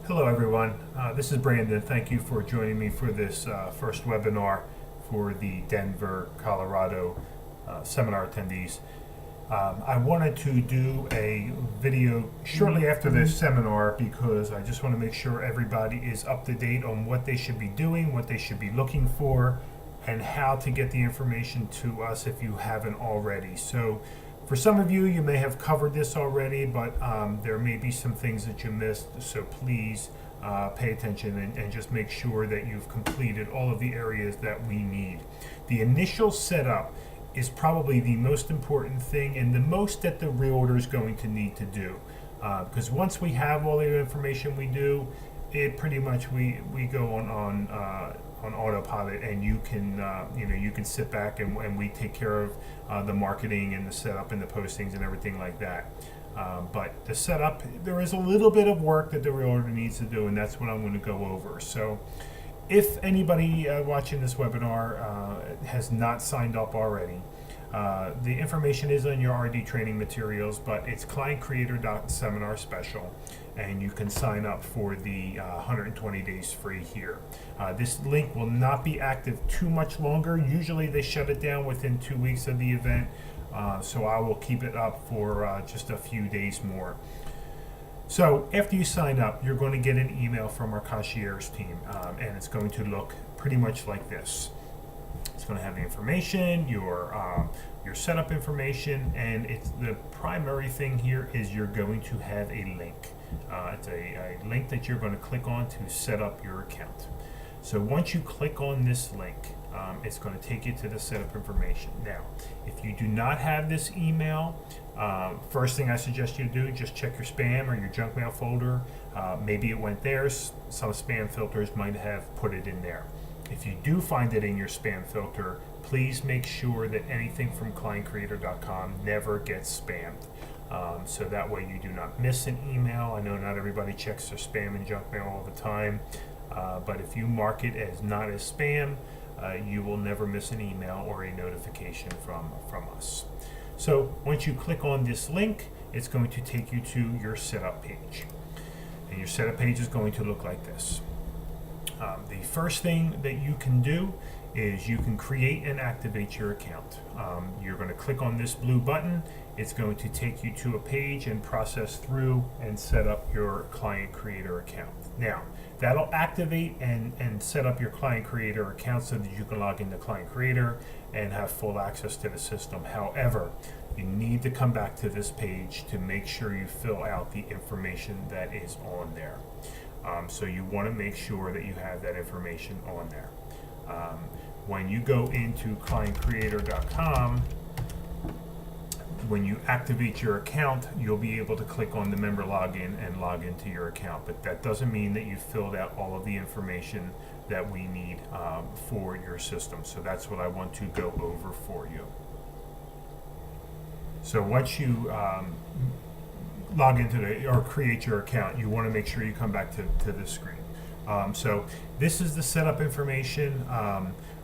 Hello everyone, this is Brandon. Thank you for joining me for this first webinar for the Denver, Colorado seminar attendees. I wanted to do a video shortly after this seminar because I just want to make sure everybody is up to date on what they should be doing, what they should be looking for, and how to get the information to us if you haven't already. So for some of you, you may have covered this already, but there may be some things that you missed, so please pay attention and just make sure that you've completed all of the areas that we need. The initial setup is probably the most important thing and the most that the realtor is going to need to do. Because once we have all the information we do, it pretty much we go on autopilot, and you can you can sit back and we take care of the marketing and the setup and the postings and everything like that. But the setup, there is a little bit of work that the realtor needs to do, and that's what I'm going to go over. So if anybody watching this webinar has not signed up already, the information is on your RD training materials, but it's clientcreator.seminar special, and you can sign up for the 120 days free here. This link will not be active too much longer. Usually they shut it down within 2 weeks of the event, so I will keep it up for just a few days more. So after you sign up, you're going to get an email from our concierge team, and it's going to look pretty much like this. It's going to have the information, your setup information, and it's the primary thing here is you're going to have a link. It's a link that you're going to click on to set up your account. So once you click on this link, it's going to take you to the setup information. Now, if you do not have this email, first thing I suggest you do, just check your spam or your junk mail folder. Maybe it went there. Some spam filters might have put it in there. If you do find it in your spam filter, please make sure that anything from clientcreator.com never gets spammed. So that way you do not miss an email. I know not everybody checks their spam and junk mail all the time, but if you mark it as not as spam, you will never miss an email or a notification from us. So once you click on this link, it's going to take you to your setup page. And your setup page is going to look like this. The first thing that you can do is you can create and activate your account. You're going to click on this blue button. It's going to take you to a page and process through and set up your Client Creator account. Now, that'll activate and set up your Client Creator account so that you can log into Client Creator and have full access to the system. However, you need to come back to this page to make sure you fill out the information that is on there. So you want to make sure that you have that information on there. When you go into clientcreator.com, when you activate your account, you'll be able to click on the member login and log into your account. But that doesn't mean that you filled out all of the information that we need for your system. So that's what I want to go over for you. So once you log into or create your account, you want to make sure you come back to this screen. So this is the setup information.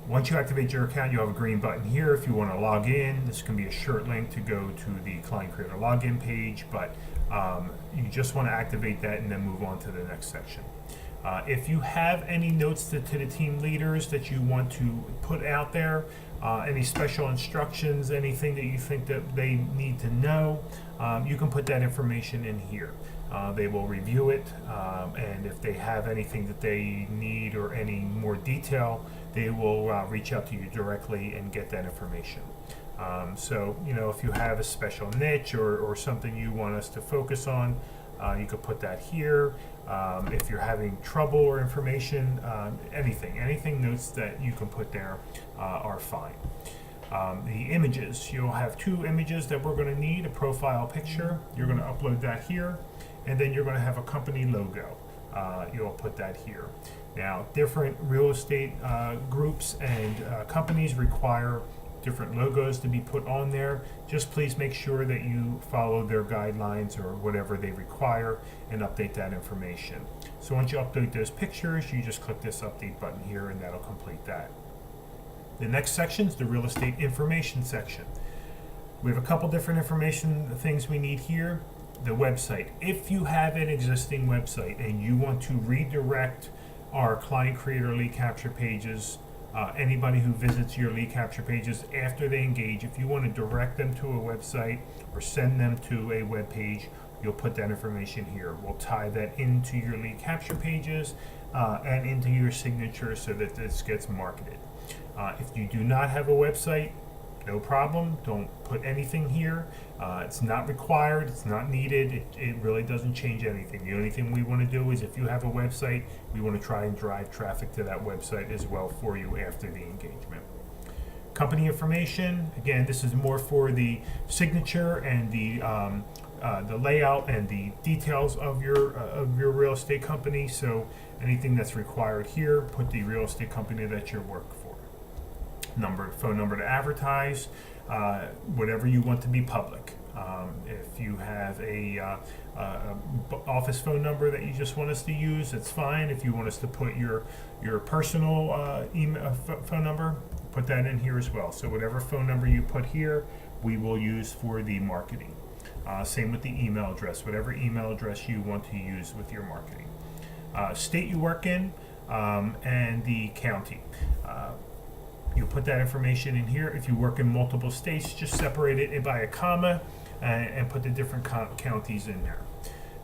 Once you activate your account, you have a green button here. If you want to log in, this can be a short link to go to the Client Creator login page, but you just want to activate that and then move on to the next section. If you have any notes to the team leaders that you want to put out there, any special instructions, anything that you think that they need to know, you can put that information in here. They will review it, and if they have anything that they need or any more detail, they will reach out to you directly and get that information. So, if you have a special niche or something you want us to focus on, you could put that here. If you're having trouble or information, anything notes that you can put there are fine. The images, you'll have 2 images that we're going to need, a profile picture. You're going to upload that here, and then you're going to have a company logo. You'll put that here. Now, different real estate groups and companies require different logos to be put on there. Just please make sure that you follow their guidelines or whatever they require and update that information. So once you update those pictures, you just click this update button here and that'll complete that. The next section is the real estate information section. We have a couple different information things we need here. the website. If you have an existing website and you want to redirect our client creator lead capture pages, anybody who visits your lead capture pages after they engage, if you want to direct them to a website or send them to a web page, you'll put that information here. We'll tie that into your lead capture pages and into your signature so that this gets marketed. If you do not have a website, no problem. Don't put anything here. It's not required. It's not needed. It really doesn't change anything. The only thing we want to do is if you have a website, we want to try and drive traffic to that website as well for you after the engagement. Company information. Again, this is more for the signature and the layout and the details of your real estate company. So anything that's required here, put the real estate company that you work for. Phone number to advertise, whatever you want to be public. If you have a office phone number that you just want us to use, it's fine. If you want us to put your personal email phone number, put that in here as well. So whatever phone number you put here, we will use for the marketing. Same with the email address, whatever email address you want to use with your marketing. State you work in and the county. You put that information in here. If you work in multiple states, just separate it by a comma and put the different counties in there.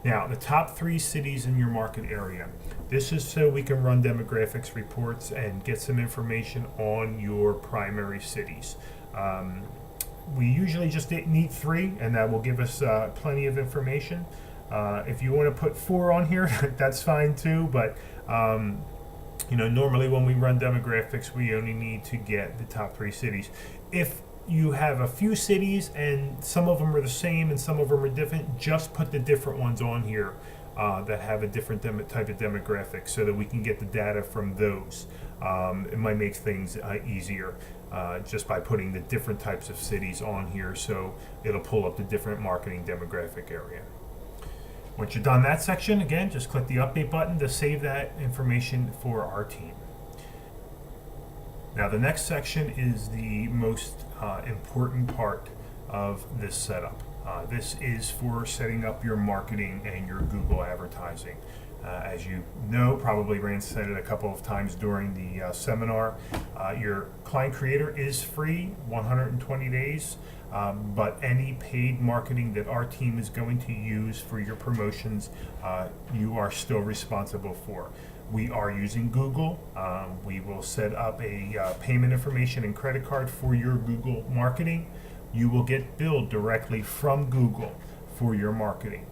Now, the top 3 cities in your market area. This is so we can run demographics reports and get some information on your primary cities. We usually just need 3, and that will give us plenty of information. If you want to put 4 on here, that's fine too, but normally when we run demographics, we only need to get the top 3 cities. If you have a few cities and some of them are the same and some of them are different, just put the different ones on here that have a different type of demographic so that we can get the data from those. It might make things easier just by putting the different types of cities on here, so it'll pull up the different marketing demographic area. Once you're done that section, again, just click the update button to save that information for our team. Now the next section is the most important part of this setup. This is for setting up your marketing and your Google advertising. As you know, probably Rand said it a couple of times during the seminar, your client creator is free, 120 days. But any paid marketing that our team is going to use for your promotions, you are still responsible for. We are using Google. We will set up a payment information and credit card for your Google marketing. You will get billed directly from Google for your marketing.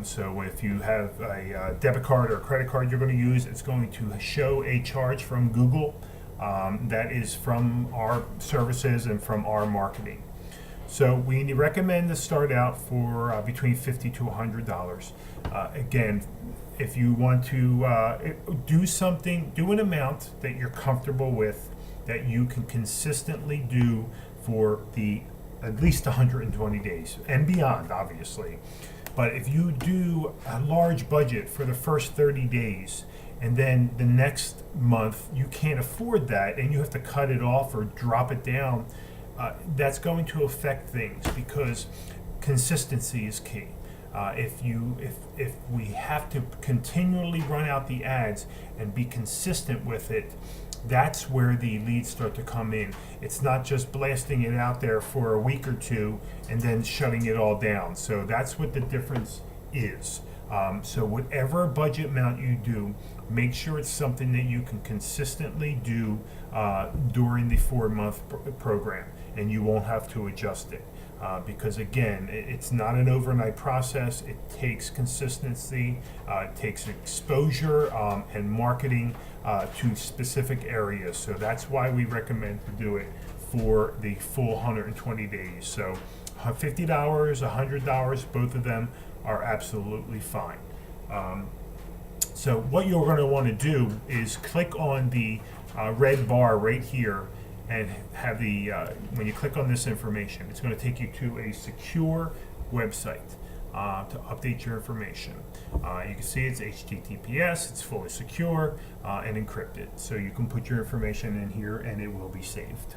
So if you have a debit card or a credit card you're going to use, it's going to show a charge from Google that is from our services and from our marketing. So we recommend to start out for between $50 to $100. Again, if you want to do an amount that you're comfortable with, that you can consistently do for at least 120 days and beyond, obviously. But if you do a large budget for the first 30 days and then the next month you can't afford that and you have to cut it off or drop it down, that's going to affect things because consistency is key. If we have to continually run out the ads and be consistent with it, that's where the leads start to come in. It's not just blasting it out there for a week or two and then shutting it all down. So that's what the difference is. So whatever budget amount you do, make sure it's something that you can consistently do during the 4-month program, and you won't have to adjust it. Because again, it's not an overnight process. It takes consistency, it takes exposure and marketing to specific areas. So that's why we recommend to do it for the full 120 days. So $50, $100, both of them are absolutely fine. So what you're going to want to do is click on the red bar right here and have when you click on this information, it's going to take you to a secure website to update your information. You can see it's HTTPS, it's fully secure and encrypted. So you can put your information in here and it will be saved.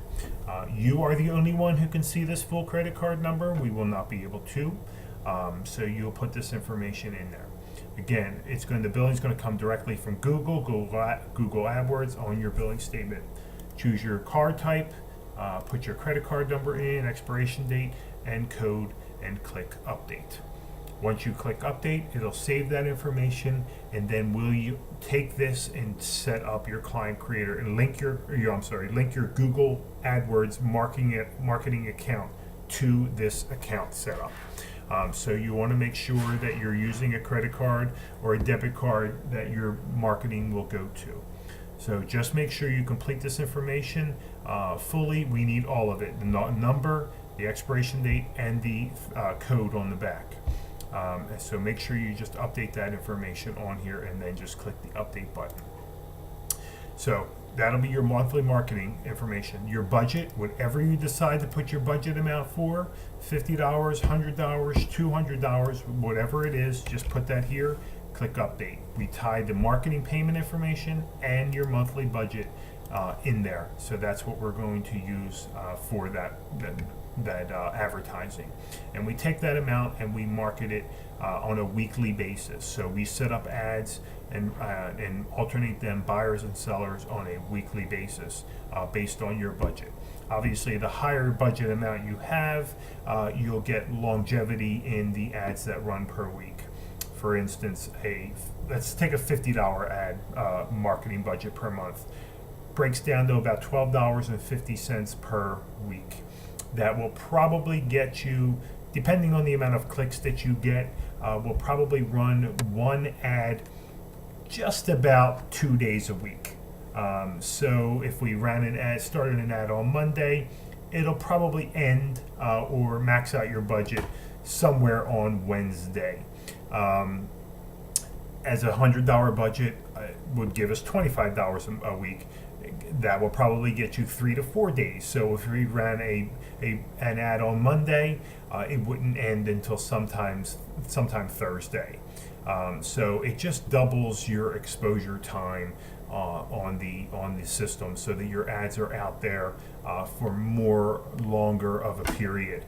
You are the only one who can see this full credit card number. We will not be able to. So you'll put this information in there. Again, the billing's going to come directly from Google AdWords on your billing statement. Choose your card type, put your credit card number in, expiration date, and code, and click update. Once you click update, it'll save that information, and then will you take this and set up your client creator and link your Google AdWords marketing account to this account setup. So you want to make sure that you're using a credit card or a debit card that your marketing will go to. So just make sure you complete this information fully. We need all of it: the number, the expiration date, and the code on the back. So make sure you just update that information on here, and then just click the update button. So that'll be your monthly marketing information. Your budget, whatever you decide to put your budget amount for, $50, $100, $200, whatever it is, just put that here, click update. We tied the marketing payment information and your monthly budget in there. So that's what we're going to use for that advertising. And we take that amount and we market it on a weekly basis. So we set up ads and alternate them, buyers and sellers, on a weekly basis based on your budget. Obviously, the higher budget amount you have, you'll get longevity in the ads that run per week. For instance, let's take a $50 ad marketing budget per month. Breaks down to about $12.50 per week. That will probably get you, depending on the amount of clicks that you get, will probably run one ad just about 2 days a week. So if we started an ad on Monday, it'll probably end or max out your budget somewhere on Wednesday. As a $100 budget would give us $25 a week. That will probably get you 3 to 4 days. So if we ran an ad on Monday, it wouldn't end until sometime Thursday. So it just doubles your exposure time on the system, so that your ads are out there for longer of a period.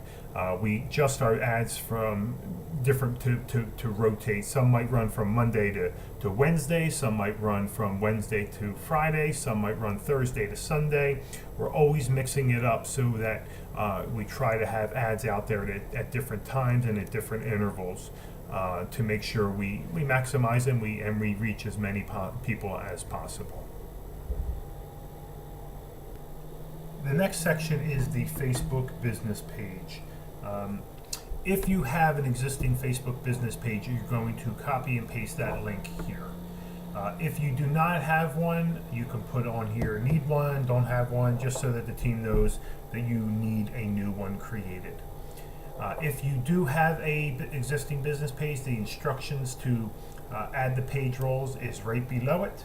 We adjust our ads from different to rotate. Some might run from Monday to Wednesday, some might run from Wednesday to Friday, some might run Thursday to Sunday. We're always mixing it up so that we try to have ads out there at different times and at different intervals to make sure we maximize and we reach as many people as possible. The next section is the Facebook business page. If you have an existing Facebook business page, you're going to copy and paste that link here. If you do not have one, you can put on here, need one, don't have one, just so that the team knows that you need a new one created. If you do have a existing business page, the instructions to add the page roles is right below it.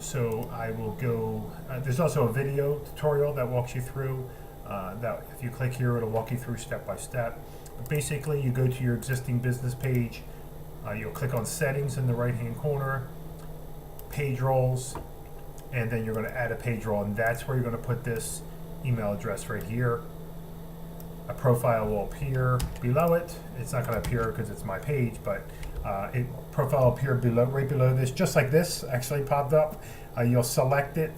So I will go, there's also a video tutorial that walks you through, that if you click here, it'll walk you through step by step. But basically, you go to your existing business page, you'll click on settings in the right hand corner, page roles, and then you're going to add a page role, and that's where you're going to put this email address right here. A profile will appear below it. It's not going to appear because it's my page, but profile will appear right below this, just like this actually popped up. You'll select it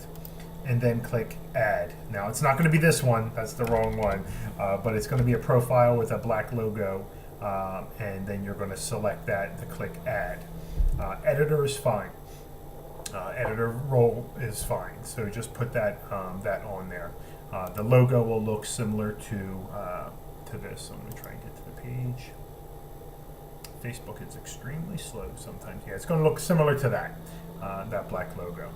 and then click add. Now it's not going to be this one, that's the wrong one, but it's going to be a profile with a black logo, and then you're going to select that to click add. Editor is fine. Editor role is fine, so just put that on there. The logo will look similar to this. I'm going to try and get to the page. Facebook is extremely slow sometimes. Yeah, it's going to look similar to that black logo.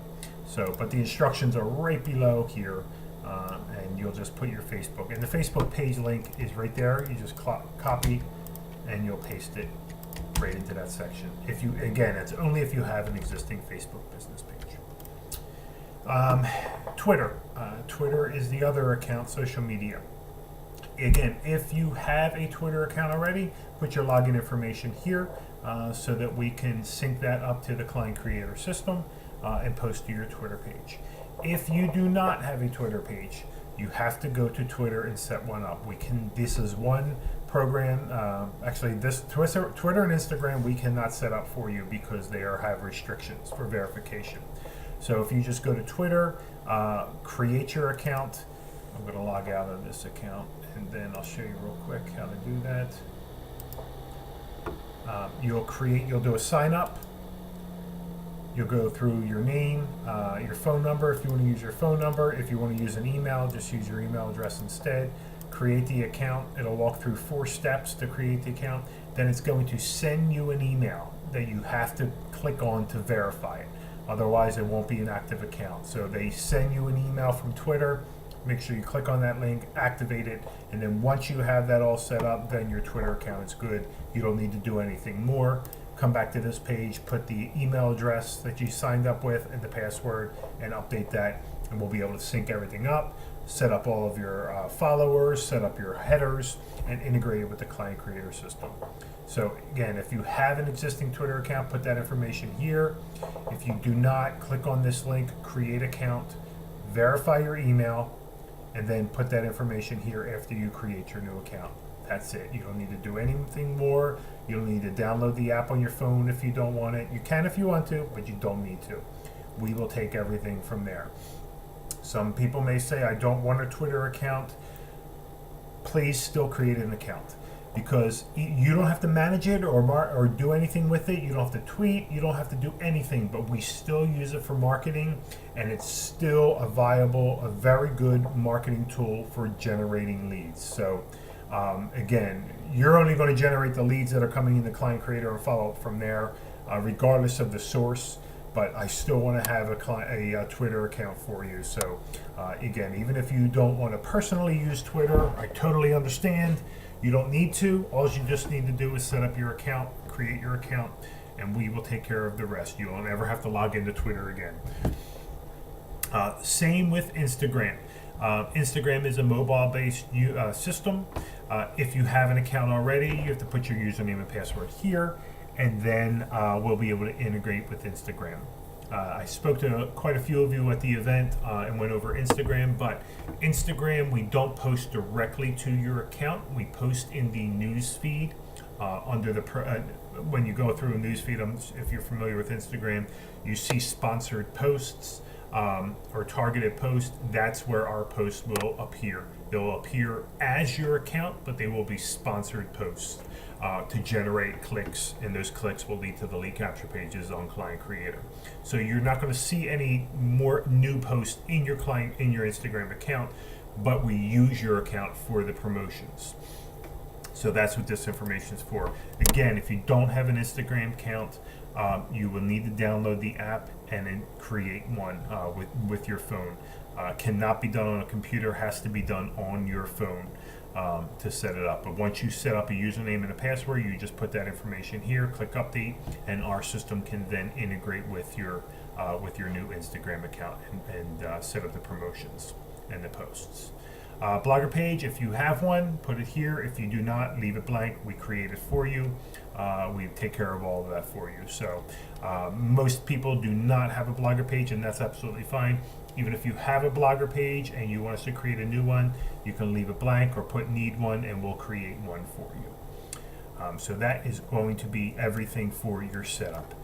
So, but the instructions are right below here, and you'll just put your Facebook. And the Facebook page link is right there. You just copy, and you'll paste it right into that section. Again, it's only if you have an existing Facebook business page. Twitter. Twitter is the other account, social media. Again, if you have a Twitter account already, put your login information here so that we can sync that up to the client creator system and post to your Twitter page. If you do not have a Twitter page, you have to go to Twitter and set one up. This is one program. Actually, this Twitter and Instagram we cannot set up for you because they have restrictions for verification. So if you just go to Twitter, create your account. I'm going to log out of this account, and then I'll show you real quick how to do that. You'll do a sign up. You'll go through your name, your phone number if you want to use your phone number. If you want to use an email, just use your email address instead. Create the account. It'll walk through 4 steps to create the account. Then it's going to send you an email that you have to click on to verify it. Otherwise, it won't be an active account. So they send you an email from Twitter. Make sure you click on that link, activate it, and then once you have that all set up, then your Twitter account is good. You don't need to do anything more. Come back to this page, put the email address that you signed up with and the password, and update that, and we'll be able to sync everything up, set up all of your followers, set up your headers, and integrate it with the client creator system. So again, if you have an existing Twitter account, put that information here. If you do not, click on this link, create account, verify your email, and then put that information here after you create your new account. That's it. You don't need to do anything more. You don't need to download the app on your phone if you don't want it. You can if you want to, but you don't need to. We will take everything from there. Some people may say, I don't want a Twitter account. Please still create an account, because you don't have to manage it or do anything with it. You don't have to tweet. You don't have to do anything, but we still use it for marketing, and it's still a very good marketing tool for generating leads. So again, you're only going to generate the leads that are coming in the client creator and follow up from there, regardless of the source. But I still want to have a Twitter account for you. So again, even if you don't want to personally use Twitter, I totally understand. You don't need to. All you just need to do is set up your account, create your account, and we will take care of the rest. You won't ever have to log into Twitter again. Same with Instagram. Instagram is a mobile-based system. If you have an account already, you have to put your username and password here, and then we'll be able to integrate with Instagram. I spoke to quite a few of you at the event and went over Instagram, but Instagram, we don't post directly to your account. We post in the news feed under the when you go through a news feed. If you're familiar with Instagram, you see sponsored posts or targeted posts. That's where our posts will appear. They'll appear as your account, but they will be sponsored posts to generate clicks, and those clicks will lead to the lead capture pages on Client Creator. So you're not going to see any more new posts in your Instagram account, but we use your account for the promotions. So that's what this information is for. Again, if you don't have an Instagram account, you will need to download the app and then create one with your phone. Cannot be done on a computer, has to be done on your phone to set it up. But once you set up a username and a password, you just put that information here, click update, and our system can then integrate with your new Instagram account and set up the promotions and the posts. Blogger page, if you have one, put it here. If you do not, leave it blank. We create it for you. We take care of all of that for you. So most people do not have a Blogger page, and that's absolutely fine. Even if you have a Blogger page and you want us to create a new one, you can leave it blank or put need one, and we'll create one for you. So that is going to be everything for your setup.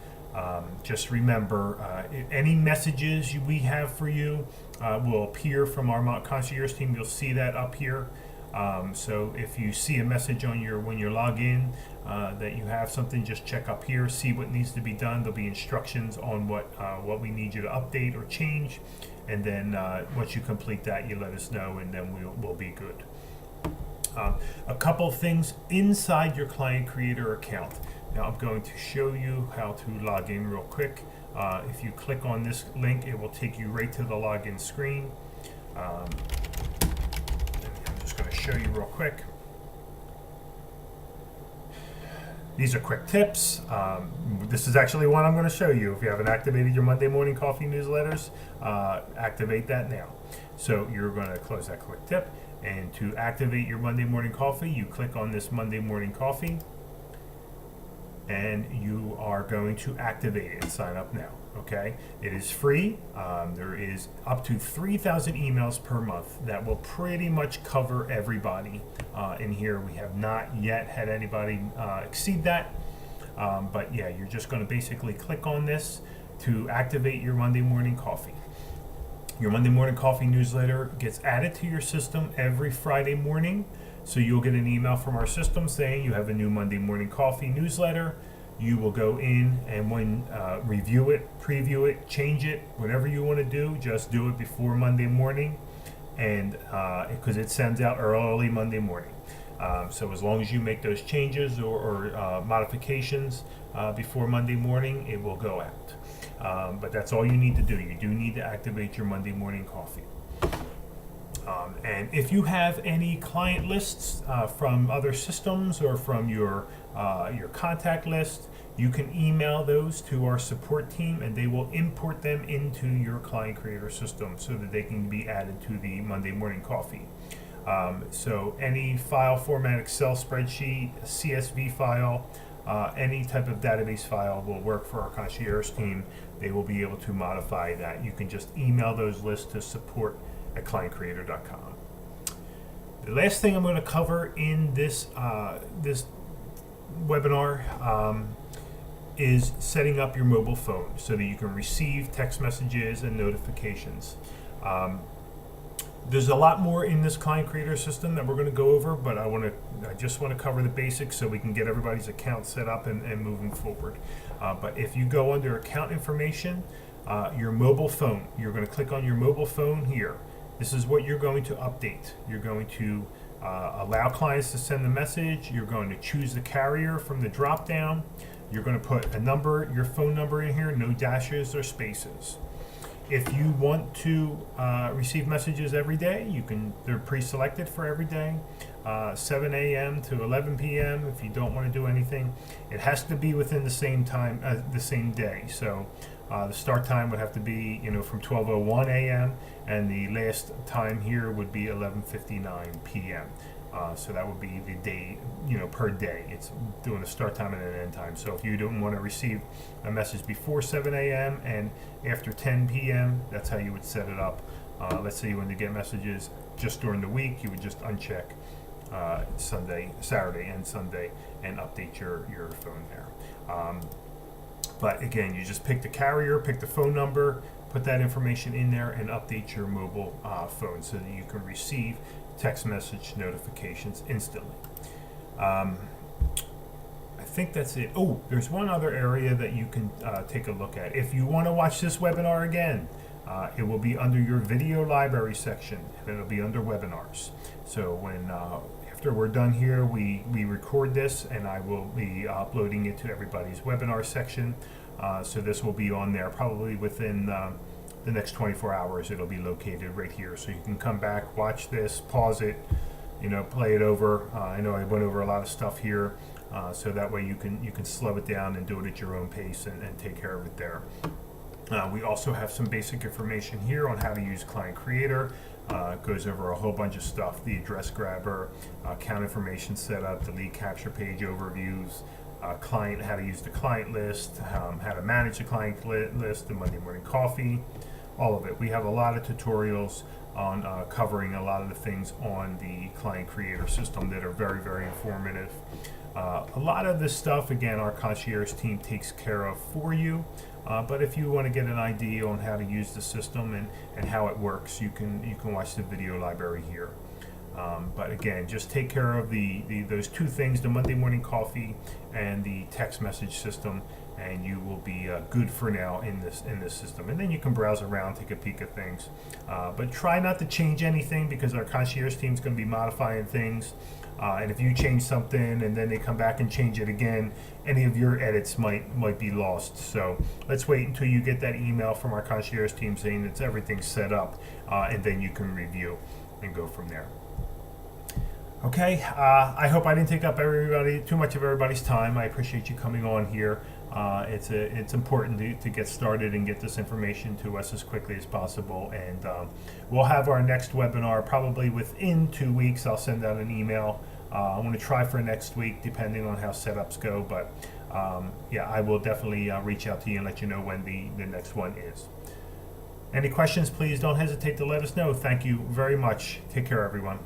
Just remember, any messages we have for you will appear from our concierge team. You'll see that up here. So if you see a message on when you log in that you have something, just check up here, see what needs to be done. There'll be instructions on what we need you to update or change, and then once you complete that, you let us know, and then we'll be good. A couple things inside your Client Creator account. Now I'm going to show you how to log in real quick. If you click on this link, it will take you right to the login screen. I'm just going to show you real quick. These are quick tips. This is actually one I'm going to show you. If you haven't activated your Monday Morning Coffee newsletters, activate that now. So you're going to close that quick tip. And to activate your Monday Morning Coffee, you click on this Monday Morning Coffee. and you are going to activate it and sign up now. Okay, it is free. There is up to 3,000 emails per month that will pretty much cover everybody in here. We have not yet had anybody exceed that, but yeah, you're just going to basically click on this to activate your Monday Morning Coffee. Your Monday Morning Coffee newsletter gets added to your system every Friday morning. So you'll get an email from our system saying you have a new Monday Morning Coffee newsletter. You will go in and review it, preview it, change it, whatever you want to do, just do it before Monday morning, and because it sends out early Monday morning. So as long as you make those changes or modifications before Monday morning, it will go out. But that's all you need to do. You do need to activate your Monday Morning Coffee. And if you have any client lists from other systems or from your contact list, you can email those to our support team, and they will import them into your Client Creator system so that they can be added to the Monday Morning Coffee. So any file format, Excel spreadsheet, CSV file, any type of database file will work for our concierge team. They will be able to modify that. You can just email those lists to support@clientcreator.com. The last thing I'm going to cover in this webinar is setting up your mobile phone so that you can receive text messages and notifications. There's a lot more in this Client Creator system that we're going to go over, but I just want to cover the basics so we can get everybody's account set up and moving forward. But if you go under account information, your mobile phone, you're going to click on your mobile phone here. This is what you're going to update. You're going to allow clients to send the message. You're going to choose the carrier from the drop down. You're going to put a number, your phone number in here, no dashes or spaces. If you want to receive messages every day, they're pre-selected for every day, 7 a.m. to 11 p.m. If you don't want to do anything, it has to be within the same time, the same day. So the start time would have to be, from 12:01 a.m. and the last time here would be 11:59 p.m. So that would be the day, per day. It's doing a start time and an end time. So if you don't want to receive a message before 7 a.m. and after 10 p.m., that's how you would set it up. Let's say you want to get messages just during the week, you would just uncheck Saturday and Sunday and update your phone there. But again, you just pick the carrier, pick the phone number, put that information in there, and update your mobile phone so that you can receive text message notifications instantly. I think that's it. Oh, there's one other area that you can take a look at. If you want to watch this webinar again, it will be under your video library section, and it'll be under webinars. So when after we're done here, we record this, and I will be uploading it to everybody's webinar section. So this will be on there probably within the next 24 hours. It'll be located right here, so you can come back, watch this, pause it, play it over. I know I went over a lot of stuff here, so that way you can slow it down and do it at your own pace and take care of it there. We also have some basic information here on how to use Client Creator. It goes over a whole bunch of stuff: the address grabber, account information setup, the lead capture page overviews, how to use the client list, how to manage the client list, the Monday Morning Coffee, all of it. We have a lot of tutorials on covering a lot of the things on the Client Creator system that are very, very informative. A lot of this stuff, again, our concierge team takes care of for you. But if you want to get an idea on how to use the system and how it works, you can watch the video library here. But again, just take care of those two things: the Monday Morning Coffee and the text message system, and you will be good for now in this system. And then you can browse around, take a peek at things. But try not to change anything, because our concierge team is going to be modifying things. And if you change something and then they come back and change it again, any of your edits might be lost. So let's wait until you get that email from our concierge team saying that everything's set up, and then you can review and go from there. Okay, I hope I didn't take up too much of everybody's time. I appreciate you coming on here. It's important to get started and get this information to us as quickly as possible. And we'll have our next webinar probably within 2 weeks. I'll send out an email. I'm going to try for next week, depending on how setups go. But yeah, I will definitely reach out to you and let you know when the next one is. Any questions, please don't hesitate to let us know. Thank you very much. Take care, everyone.